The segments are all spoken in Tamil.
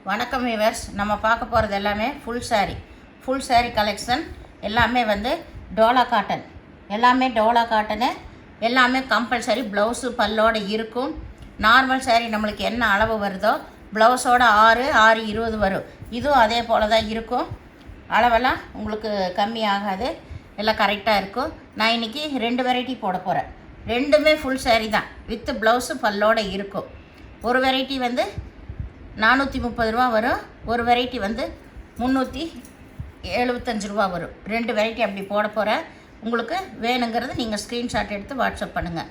வணக்கம் வியூவர்ஸ். நம்ம பார்க்க போகிறது எல்லாமே ஃபுல் saree கலெக்ஷன். எல்லாமே வந்து டோலா காட்டன், எல்லாமே கம்பல்சரி ப்ளவுஸு பல்லோடு இருக்கும். நார்மல் saree நம்மளுக்கு என்ன அளவு வருதோ ப்ளவுஸோட 6:20 வரும். இதுவும் அதே போல் தான் இருக்கும். அளவெல்லாம் உங்களுக்கு கம்மி ஆகாது, எல்லாம் கரெக்டாக இருக்கும். நான் இன்றைக்கி 2 வெரைட்டி போட போகிறேன். ரெண்டுமே ஃபுல் saree தான், வித்து ப்ளவுஸு பல்லோடு இருக்கும். ஒரு வெரைட்டி வந்து 430 ரூபா வரும், ஒரு வெரைட்டி வந்து 375 ரூபா வரும். 2 வெரைட்டி அப்படி போட போகிறேன். உங்களுக்கு வேணுங்கிறது நீங்கள் ஸ்க்ரீன்ஷாட் எடுத்து வாட்ஸ்அப் பண்ணுங்கள்.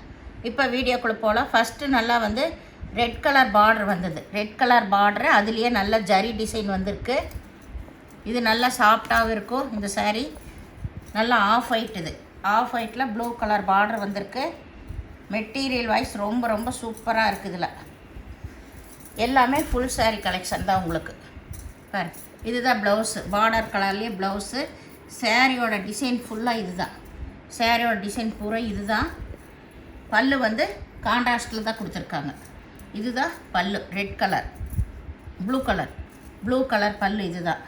இப்போ வீடியோக்குள்ளே போகலாம். ஃபஸ்ட்டு நல்லா வந்து ரெட் கலர் பார்டர் வந்தது. ரெட் கலர் பார்டரு அதுலேயே நல்ல ஜரி டிசைன் வந்திருக்கு. இது நல்லா சாஃப்டாகவும் இருக்கும். இந்த saree நல்லா ஆஃப் ஒயிட், இது ஆஃப் ஒயிட்டில் ப்ளூ கலர் பார்டர் வந்திருக்கு. மெட்டீரியல் வைஸ் ரொம்ப சூப்பராக இருக்குது. இதில் எல்லாமே ஃபுல் saree கலெக்ஷன் தான் உங்களுக்கு. பாரு, இதுதான் ப்ளவுஸு, பார்டர் கலர்லேயே ப்ளவுஸு. சாரியோட டிசைன் ஃபுல்லாக இது தான், சாரியோட டிசைன் பூரா இது தான். பல்லு வந்து கான்ட்ராஸ்டில் தான் கொடுத்துருக்காங்க. இதுதான் பல்லு, ரெட் கலர் ப்ளூ கலர் பல்லு. இது தான்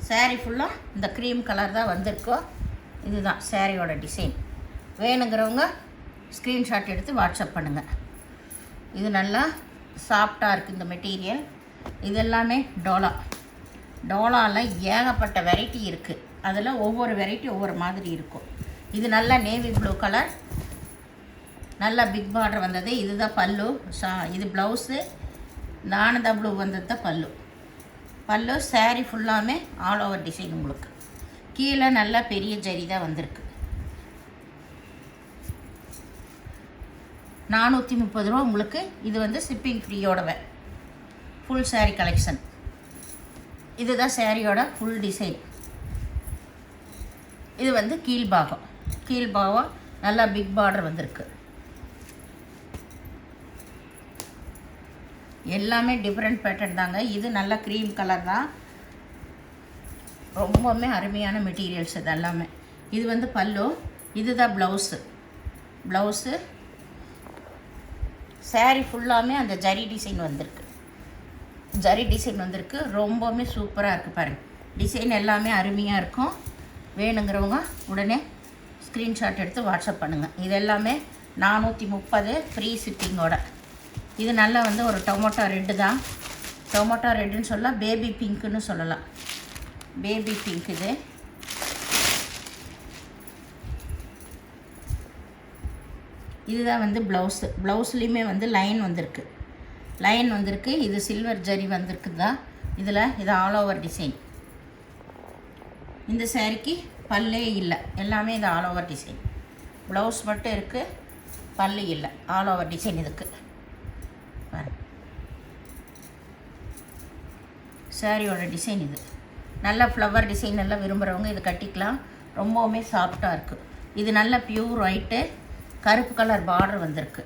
saree ஃபுல்லாக இந்த க்ரீம் கலர் தான் வந்திருக்கோ. இதுதான் சாரியோட டிசைன். வேணுங்கிறவங்க ஸ்க்ரீன்ஷாட் எடுத்து வாட்ஸ்அப் பண்ணுங்கள். இது நல்லா சாஃப்டாக இருக்குது இந்த மெட்டீரியல். இது எல்லாமே டோலாவில் ஏகப்பட்ட வெரைட்டி இருக்குது. அதில் ஒவ்வொரு வெரைட்டி ஒவ்வொரு மாதிரி இருக்கும். இது நல்லா நேவி ப்ளூ கலர், நல்லா பிக் பார்டர் வந்தது. இதுதான் பல்லு. இது ப்ளவுஸு. இந்த ஆனந்தா ப்ளூ வந்தது தான் பல்லு. saree ஃபுல்லாமே ஆல் ஓவர் டிசைன். உங்களுக்கு கீழே நல்லா பெரிய ஜரி தான் வந்திருக்கு. 430 ரூபா உங்களுக்கு. இது வந்து ஷிப்பிங் ஃப்ரீயோட ஃபுல் saree கலெக்ஷன். இதுதான் சாரியோட ஃபுல் டிசைன். இது வந்து கீழ்பாகம் நல்லா பிக் பார்டர் வந்திருக்கு. எல்லாமே டிஃப்ரெண்ட் பேட்டர்ன் தாங்க. இது நல்லா க்ரீம் கலர் தான், ரொம்பவுமே அருமையான மெட்டீரியல்ஸ் இது எல்லாமே. இது வந்து பல்லு. இதுதான் ப்ளவுஸு. saree ஃபுல்லாமே அந்த ஜரி டிசைன் வந்திருக்கு. ரொம்பவுமே சூப்பராக இருக்குது பாருங்கள். டிசைன் எல்லாமே அருமையாக இருக்கும். வேணுங்கிறவங்க உடனே ஸ்க்ரீன்ஷாட் எடுத்து வாட்ஸ்அப் பண்ணுங்கள். இது எல்லாமே 430 ஃப்ரீ ஷிப்பிங்கோட. இது நல்லா வந்து ஒரு டொமேட்டோ ரெட்டு தான். டொமேட்டோ ரெட்டுன்னு சொல்லலாம், பேபி பிங்க்குன்னு சொல்லலாம். பேபி பிங்க் இது. இதுதான் வந்து ப்ளவுஸ்லேயுமே வந்து லைன் வந்திருக்கு. இது சில்வர் ஜரி வந்திருக்கு தான் இதில். இது ஆல் ஓவர் டிசைன். இந்த சாரிக்கு பல்லே இல்லை, எல்லாமே இது ஆல் ஓவர் டிசைன். ப்ளவுஸ் மட்டும் இருக்குது, பல்லு இல்லை, ஆல் ஓவர் டிசைன் இதுக்கு. சாரியோட டிசைன் இது. நல்ல ஃப்ளவர் டிசைன் எல்லாம் விரும்புகிறவங்க இது கட்டிக்கலாம். ரொம்பவுமே சாஃப்டாக இருக்குது. இது நல்ல பியூர் ஒயிட்டு, கருப்பு கலர் பார்டர் வந்திருக்கு.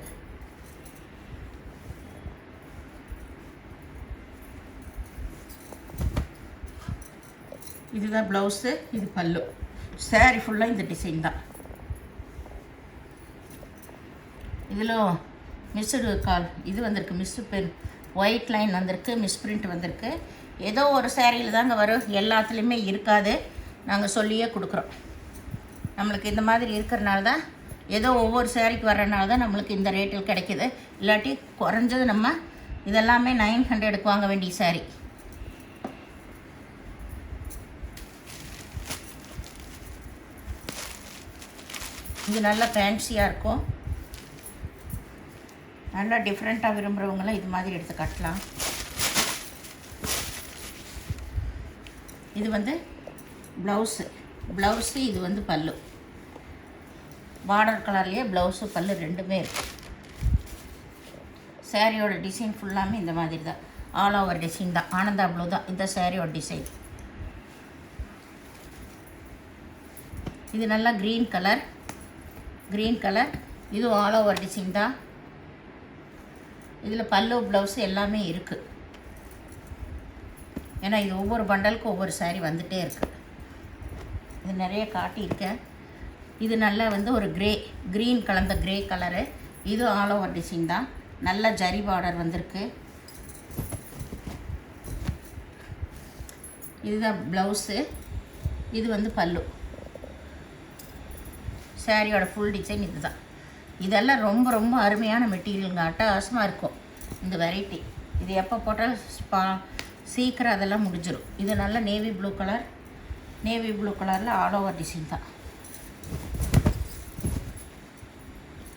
இதுதான் ப்ளவுஸு, இது பல்லு. saree ஃபுல்லாக இந்த டிசைன் தான். இதில் இது வந்திருக்கு, ஒயிட் லைன் வந்திருக்கு, மிஸ்பிரிண்ட் வந்திருக்கு. ஏதோ ஒரு சாரியில் தாங்க வரும், எல்லாத்துலேயுமே இருக்காது. நாங்கள் சொல்லியே கொடுக்குறோம். நம்மளுக்கு இந்த மாதிரி இருக்கிறனால தான், ஏதோ ஒவ்வொரு சாரிக்கு வர்றதுனால தான் நம்மளுக்கு இந்த ரேட்டில் கிடைக்கிது. இல்லாட்டி குறைஞ்சது நம்ம இதெல்லாமே 900க்கு வாங்க வேண்டிய சாரி. இது நல்லா ஃபேன்சியாக இருக்கும். நல்லா டிஃப்ரெண்ட்டாக விரும்புகிறவங்களாம் இது மாதிரி எடுத்து கட்டலாம். இது வந்து ப்ளவுஸு. இது வந்து பல்லு. பார்டர் கலர்லேயே ப்ளவுஸு பல்லு ரெண்டுமே இருக்குது. சாரியோட டிசைன் ஃபுல்லாமே இந்த மாதிரி தான், ஆல் ஓவர் டிசைன் தான். ஆனந்தா ப்ளூ தான் இந்த சாரியோட டிசைன். இது நல்லா க்ரீன் கலர். இதுவும் ஆல் ஓவர் டிசைன் தான். இதில் பல்லு ப்ளவுஸு எல்லாமே இருக்குது. ஏன்னா இது ஒவ்வொரு பண்டலுக்கும் ஒவ்வொரு saree வந்துகிட்டே இருக்குது. இது நிறைய காட்டியிருக்கேன். இது நல்லா வந்து ஒரு க்ரீன் கலந்த க்ரே கலரு. இது ஆல் ஓவர் டிசைன் தான். நல்ல ஜரி பார்டர் வந்திருக்கு. இதுதான் ப்ளவுஸு, இது வந்து பல்லு. சாரியோட ஃபுல் டிசைன் இது தான். இதெல்லாம் ரொம்ப ரொம்ப அருமையான மெட்டீரியலுங்க, அட்டகாசமாக இருக்கும் இந்த வெரைட்டி. இது எப்போ போட்டாலும் சீக்கிரம் அதெல்லாம் முடிஞ்சிடும். இது நல்ல navy blue colour, navy blue கலரில் ஆல் ஓவர் டிசைன் தான்.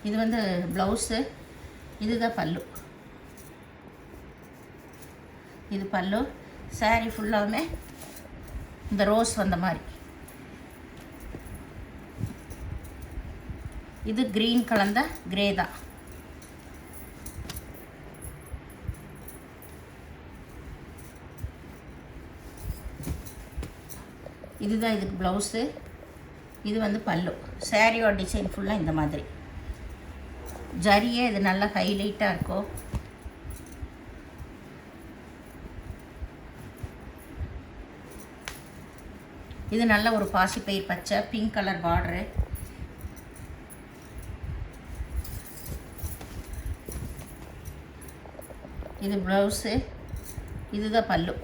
இது வந்து ப்ளவுஸு, இதுதான் பல்லு. இது பல்லு. சாரீ ஃபுல்லாகவுமே இந்த ரோஸ் வந்த மாதிரி. இது க்ரீன் கலந்த கிரே தான். இதுதான் இதுக்கு ப்ளவுஸு, இது வந்து பல்லு. சாரியோட டிசைன் ஃபுல்லாக இந்த மாதிரி ஜரியே இது நல்லா ஹைலைட்டாக இருக்கும். இது நல்ல ஒரு பாசிப்பயிர் பச்சை பிங்க் கலர் பார்டரு. இது ப்ளவுஸு, இதுதான் பல்லு.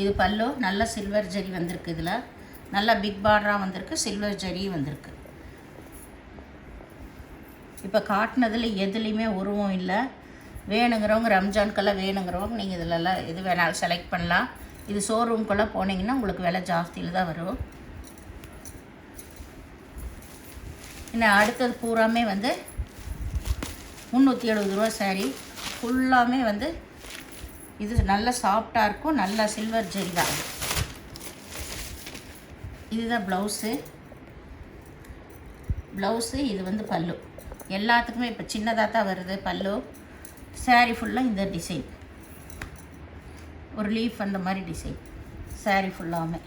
இது பல்லு நல்ல சில்வர் ஜரி வந்திருக்கு. இதில் நல்லா பிக் பார்டராக வந்திருக்கு, சில்வர் ஜரியும் வந்திருக்கு. இப்போ காட்டினதில் எதுலேயுமே உருவம் இல்லை. வேணுங்கிறவங்க ரம்ஜான்கெல்லாம் வேணுங்கிறவங்க நீங்கள் இதிலெல்லாம் எது வேணாலும் செலக்ட் பண்ணலாம். இது ஷோரூம்கெல்லாம் போனீங்கன்னா உங்களுக்கு விலை ஜாஸ்தியில் தான் வரும். இன்னும் அடுத்தது பூராமே வந்து 370 ரூபா சாரீ. ஃபுல்லாமே வந்து இது நல்ல சாஃப்டாக இருக்கும், நல்ல சில்வர் ஜெரி தான். இதுதான் ப்ளவுஸு. இது வந்து பல்லு. எல்லாத்துக்குமே இப்போ சின்னதாக தான் வருது பல்லு. சாரீ ஃபுல்லாக இந்த டிசைன், ஒரு லீஃப் அந்த மாதிரி டிசைன் சாரீ ஃபுல்லாமே.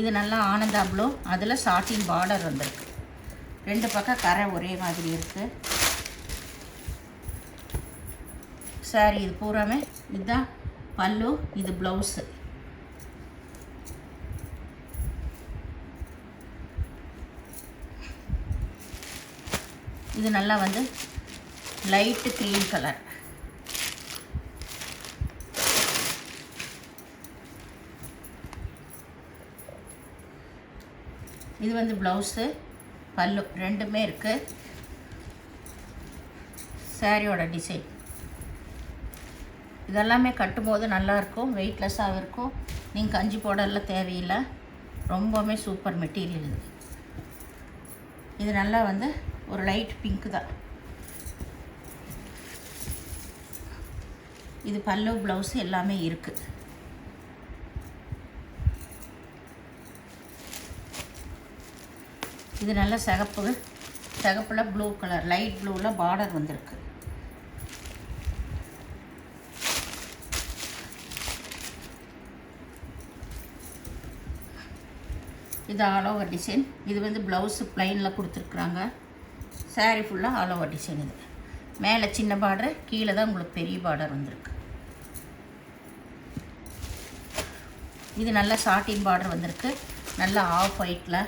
இது நல்லா ஆனந்தா ப்ளூ, அதில் சாட்டின் பார்டர் வந்திருக்கு. 2 பக்கம் கரை ஒரே மாதிரி இருக்குது. சாரீ இது பூராமே இதுதான் பல்லு, இது ப்ளவுஸு. இது நல்லா வந்து லைட்டு க்ரீன் கலர். இது வந்து ப்ளவுஸு, பல்லு ரெண்டுமே இருக்குது. சாரியோட டிசைன் இதெல்லாமே கட்டும்போது நல்லாயிருக்கும், வெயிட்லெஸ்ஸாகவும் இருக்கும். நீங்கள் கஞ்சி போடலாம் தேவையில்லை, ரொம்பவுமே சூப்பர் மெட்டீரியல் இது. இது நல்லா வந்து ஒரு லைட் பிங்க் தான். இது பல்லு ப்ளவுஸ் எல்லாமே இருக்குது. இது நல்ல சிகப்பில் ப்ளூ கலர், லைட் ப்ளூவில் பார்டர் வந்திருக்கு. இது ஆல் ஓவர் டிசைன். இது வந்து ப்ளவுஸு ப்ளைனில் கொடுத்துருக்குறாங்க. சாரீ ஃபுல்லாக ஆல் ஓவர் டிசைன். இது மேலே சின்ன பார்டர், கீழே தான் உங்களுக்கு பெரிய பார்டர் வந்திருக்கு. இது நல்ல சாட்டின் பார்டர் வந்திருக்கு. நல்லா ஆஃப் ஒயிட்டில்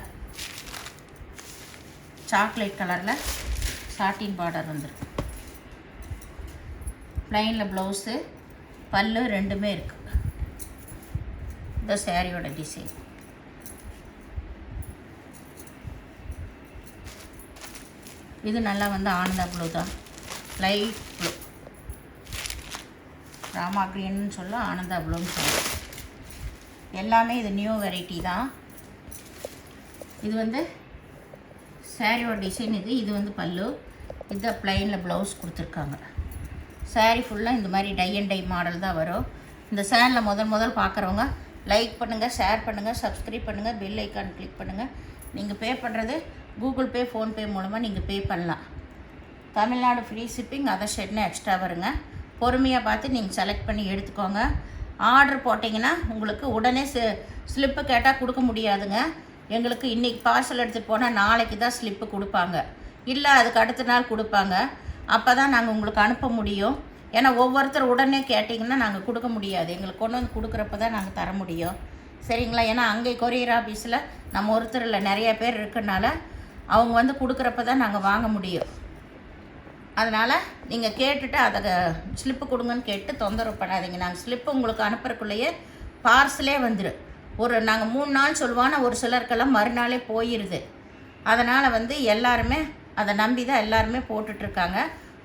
சாக்லேட் கலரில் சாட்டின் பார்டர் வந்திருக்கு. ப்ளைனில் ப்ளவுஸு, பல்லு ரெண்டுமே இருக்குது. இந்த சாரியோட டிசைன். இது நல்லா வந்து ஆனந்தா ப்ளூ தான், லைட் ப்ளூ. ராமா க்ரீன்னு சொல்ல, ஆனந்தா ப்ளூன்னு சொல்ல. எல்லாமே இது நியூ வெரைட்டி தான். இது வந்து சாரியோட டிசைன். இது வந்து பல்லு. இதுதான் ப்ளைனில் ப்ளவுஸ் கொடுத்துருக்காங்க. சாரீ ஃபுல்லாக இந்த மாதிரி டை அண்ட் டை மாடல் தான் வரும். இந்த சேனலை முதல் பார்க்குறவங்க லைக் பண்ணுங்கள், ஷேர் பண்ணுங்கள், சப்ஸ்கிரைப் பண்ணுங்கள், பெல் ஐக்கான் கிளிக் பண்ணுங்கள். நீங்கள் பே பண்ணுறது கூகுள் பே, ஃபோன்பே மூலமாக நீங்கள் பே பண்ணலாம். தமிழ்நாடு ஃப்ரீ ஷிப்பிங், அதர் ஸ்டேட்னா எக்ஸ்ட்ரா வருங்க. பொறுமையாக பார்த்து நீங்கள் செலக்ட் பண்ணி எடுத்துக்கோங்க. ஆர்டர் போட்டிங்கன்னா உங்களுக்கு உடனே ஸ்லிப்பு கேட்டால் கொடுக்க முடியாதுங்க. எங்களுக்கு இன்றைக்கி பார்சல் எடுத்துகிட்டு போனால் நாளைக்கு தான் ஸ்லிப்பு கொடுப்பாங்க, இல்லை அதுக்கு அடுத்த நாள் கொடுப்பாங்க. அப்போ தான் நாங்கள் உங்களுக்கு அனுப்ப முடியும். ஏன்னா ஒவ்வொருத்தர் உடனே கேட்டிங்கன்னா நாங்கள் கொடுக்க முடியாது. எங்களுக்கு கொண்டு வந்து கொடுக்குறப்ப தான் நாங்கள் தர முடியும். சரிங்களா? ஏன்னா அங்கே கொரியர் ஆஃபீஸில் நம்ம ஒருத்தர் இல்லை, நிறைய பேர் இருக்கனால அவங்க வந்து கொடுக்குறப்ப தான் நாங்கள் வாங்க முடியும். அதனால் நீங்கள் கேட்டுட்டு அதை ஸ்லிப்பு கொடுங்கன்னு கேட்டு தொந்தரவு பண்ணாதீங்க. நாங்கள் ஸ்லிப்பு உங்களுக்கு அனுப்புறக்குள்ளேயே பார்சலே வந்துடும். நாங்கள் 3 நாள் சொல்லுவோம், ஆனால் ஒரு சிலருக்கெல்லாம் மறுநாளே போயிடுது. அதனால் வந்து எல்லாருமே அதை நம்பி தான் எல்லாருமே போட்டுட்ருக்காங்க.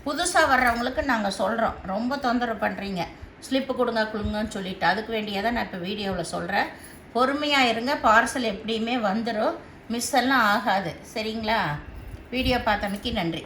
புதுசாக வர்றவங்களுக்கு நாங்கள் சொல்கிறோம், ரொம்ப தொந்தரவு பண்ணுறீங்க, ஸ்லிப்பு கொடுங்கன்னு சொல்லிவிட்டு. அதுக்கு வேண்டியதை நான் இப்போ வீடியோவில் சொல்கிறேன். பொறுமையாக இருங்க, பார்சல் எப்படியுமே வந்துடும், மிஸ் எல்லாம் ஆகாது. சரிங்களா? வீடியோ பார்த்தமைக்கு நன்றி.